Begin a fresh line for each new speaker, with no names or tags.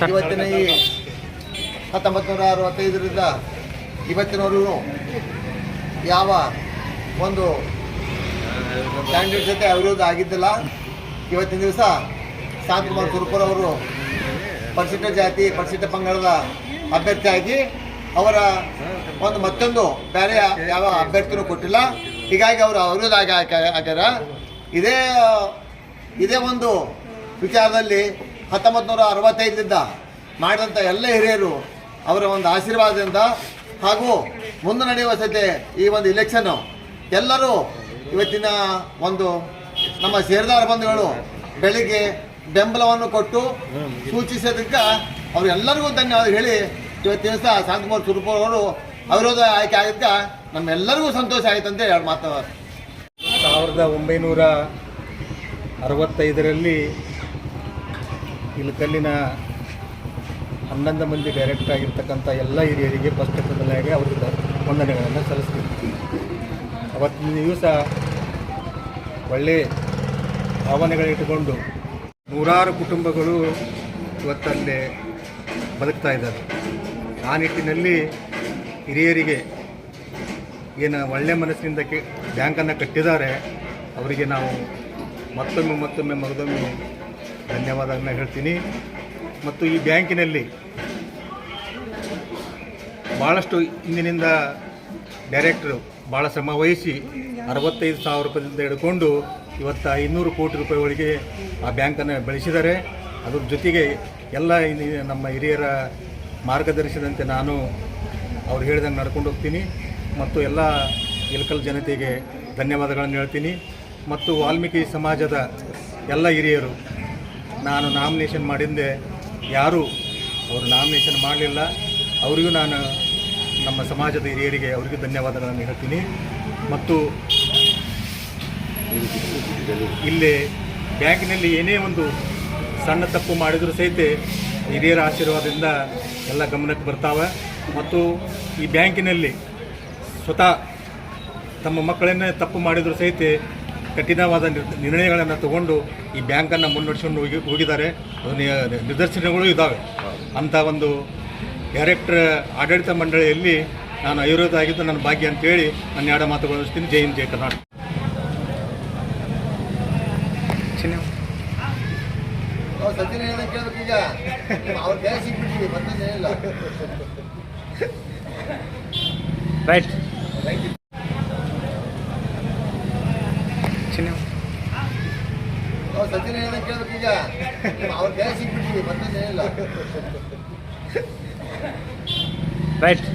ಇವತ್ತಿನ ಈ 1965ರಿಂದ ಇವತ್ತಿನವರೆಗೂ ಯಾವ ಒಂದು ಕ್ಯಾಂಡಿಡೇಟ್ ಜೊತೆ ಅವಿರೋಧ ಆಗಿದ್ದಿಲ್ಲ. ಇವತ್ತಿನ ದಿವಸ ಶಾಂತಕುಮಾರ್ ಸುರಪುರ ಅವರು ಪರಿಶಿಷ್ಟ ಜಾತಿ ಪರಿಶಿಷ್ಟ ಪಂಗಡದ ಅಭ್ಯರ್ಥಿಯಾಗಿ ಅವರ ಒಂದು ಮತ್ತೊಂದು ಬೇರೆ ಯಾವ ಅಭ್ಯರ್ಥಿನೂ ಕೊಟ್ಟಿಲ್ಲ. ಹೀಗಾಗಿ ಅವರು ಅವಿರೋಧ ಆಗ್ಯಾರ. ಇದೇ ಒಂದು ವಿಚಾರದಲ್ಲಿ 1965ರಿಂದ ಮಾಡಿದಂಥ ಎಲ್ಲ ಹಿರಿಯರು ಅವರ ಒಂದು ಆಶೀರ್ವಾದದಿಂದ ಹಾಗೂ ಮುಂದೆ ನಡೆಯುವ ಸತೆ ಈ ಒಂದು ಇಲೆಕ್ಷನ್ನು ಎಲ್ಲರೂ ಇವತ್ತಿನ ಒಂದು ನಮ್ಮ ಷೇರುದಾರ ಬಂಧುಗಳು ಬೆಳಿಗ್ಗೆ ಬೆಂಬಲವನ್ನು ಕೊಟ್ಟು ಸೂಚಿಸೋದಕ್ಕೆ ಅವರೆಲ್ಲರಿಗೂ ಧನ್ಯವಾದ ಹೇಳಿ ಇವತ್ತಿನ ದಿವಸ ಶಾಂತಕುಮಾರ್ ಸುರಪುರ ಅವರು ಅವಿರೋಧ ಆಯ್ಕೆ ಆಗಿದ್ದಕ್ಕೆ ನಮ್ಮೆಲ್ಲರಿಗೂ ಸಂತೋಷ ಆಯಿತು ಅಂತ ಹೇಳಿ ಮಾತು.
1965ರಲ್ಲಿ ಇಳಕಲ್ಲಿನ 11 ಮಂದಿ ಡೈರೆಕ್ಟರ್ ಆಗಿರ್ತಕ್ಕಂಥ ಎಲ್ಲ ಹಿರಿಯರಿಗೆ ಫಸ್ಟ್ ಮೊದಲಾಗಿ ಅವ್ರಿಗೆ ವಂದನೆಗಳನ್ನು ಸಲ್ಲಿಸ್ತೀವಿ. ಅವತ್ತಿನ ದಿವಸ ಒಳ್ಳೆಯ ಭಾವನೆಗಳಿಟ್ಟುಕೊಂಡು ನೂರಾರು ಕುಟುಂಬಗಳು ಇವತ್ತಲ್ಲೇ ಬದುಕ್ತಾ ಇದ್ದಾರೆ. ಆ ನಿಟ್ಟಿನಲ್ಲಿ ಹಿರಿಯರಿಗೆ ಏನು ಒಳ್ಳೆಯ ಮನಸ್ಸಿನಿಂದ ಬ್ಯಾಂಕನ್ನು ಕಟ್ಟಿದ್ದಾರೆ ಅವರಿಗೆ ನಾವು ಮತ್ತೊಮ್ಮೆ ಮಗದೊಮ್ಮೆ ಧನ್ಯವಾದಗಳನ್ನ ಹೇಳ್ತೀನಿ. ಮತ್ತು ಈ ಬ್ಯಾಂಕಿನಲ್ಲಿ ಭಾಳಷ್ಟು ಇಂದಿನಿಂದ ಡೈರೆಕ್ಟ್ರು ಭಾಳ ಶ್ರಮ ವಹಿಸಿ 65,000 ರೂಪಾಯಿಂದ ಹಿಡ್ಕೊಂಡು ಇವತ್ತು 500 ಕೋಟಿ ರೂಪಾಯಿವರೆಗೆ ಆ ಬ್ಯಾಂಕನ್ನು ಬೆಳೆಸಿದ್ದಾರೆ. ಅದ್ರ ಜೊತೆಗೆ ಎಲ್ಲ ನಮ್ಮ ಹಿರಿಯರ ಮಾರ್ಗದರ್ಶನದಂತೆ ನಾನು ಅವ್ರು ಹೇಳಿದಂಗೆ ನಡ್ಕೊಂಡು ಹೋಗ್ತೀನಿ ಮತ್ತು ಎಲ್ಲ ಇಳಕಲ್ ಜನತೆಗೆ ಧನ್ಯವಾದಗಳನ್ನು ಹೇಳ್ತೀನಿ. ಮತ್ತು ವಾಲ್ಮೀಕಿ ಸಮಾಜದ ಎಲ್ಲ ಹಿರಿಯರು ನಾನು ನಾಮಿನೇಷನ್ ಮಾಡಿದ್ದೆ, ಯಾರೂ ಅವರು ನಾಮಿನೇಷನ್ ಮಾಡಲಿಲ್ಲ. ಅವರಿಗೂ ನಾನು ನಮ್ಮ ಸಮಾಜದ ಹಿರಿಯರಿಗೆ ಅವರಿಗೂ ಧನ್ಯವಾದಗಳನ್ನು ಹೇಳ್ತೀನಿ. ಮತ್ತು ಇಲ್ಲಿ ಬ್ಯಾಂಕಿನಲ್ಲಿ ಏನೇ ಒಂದು ಸಣ್ಣ ತಪ್ಪು ಮಾಡಿದರೂ ಸಹಿತ ಹಿರಿಯರ ಆಶೀರ್ವಾದದಿಂದ ಎಲ್ಲ ಗಮನಕ್ಕೆ ಬರ್ತಾವೆ. ಮತ್ತು ಈ ಬ್ಯಾಂಕಿನಲ್ಲಿ ಸ್ವತಃ ತಮ್ಮ ಮಕ್ಕಳನ್ನೇ ತಪ್ಪು ಮಾಡಿದರೂ ಸಹಿತ ಕಠಿಣವಾದ ನಿರ್ಣಯಗಳನ್ನು ತಗೊಂಡು ಈ ಬ್ಯಾಂಕನ್ನು ಮುನ್ನಡೆಸ್ಕೊಂಡು ಹೋಗಿದ್ದಾರೆ. ನಿದರ್ಶನಗಳು ಇದ್ದಾವೆ. ಅಂಥ ಒಂದು ಡೈರೆಕ್ಟರ್ ಆಡಳಿತ ಮಂಡಳಿಯಲ್ಲಿ ನಾನು ಅವಿರೋಧ ಆಗಿದ್ದು ನನ್ನ ಭಾಗ್ಯ ಅಂತೇಳಿ ನಾನು ಎರಡು ಮಾತುಗಳು ಅನಿಸ್ತೀನಿ. ಜೈ ಹಿಂದ್, ಜೈ ಕರ್ನಾಟಕ.
ಸಚಿನ್ ಕೇಳಬೇಕು ಈಗ ಅವ್ರ ಗ್ಯಾಸ್ ಸಿಗ್ಬಿಟ್ಟಿವಿ ಮತ್ತೇನಿಲ್ಲ.
ರೈಟ್
ಸಚಿನ್ ಕೇಳಬೇಕು ಈಗ ಅವ್ರ ಗ್ಯಾಸ್ ಸಿಗ್ಬಿಟ್ಟಿವಿ ಮತ್ತೇನಿಲ್ಲ.
ರೈಟ್.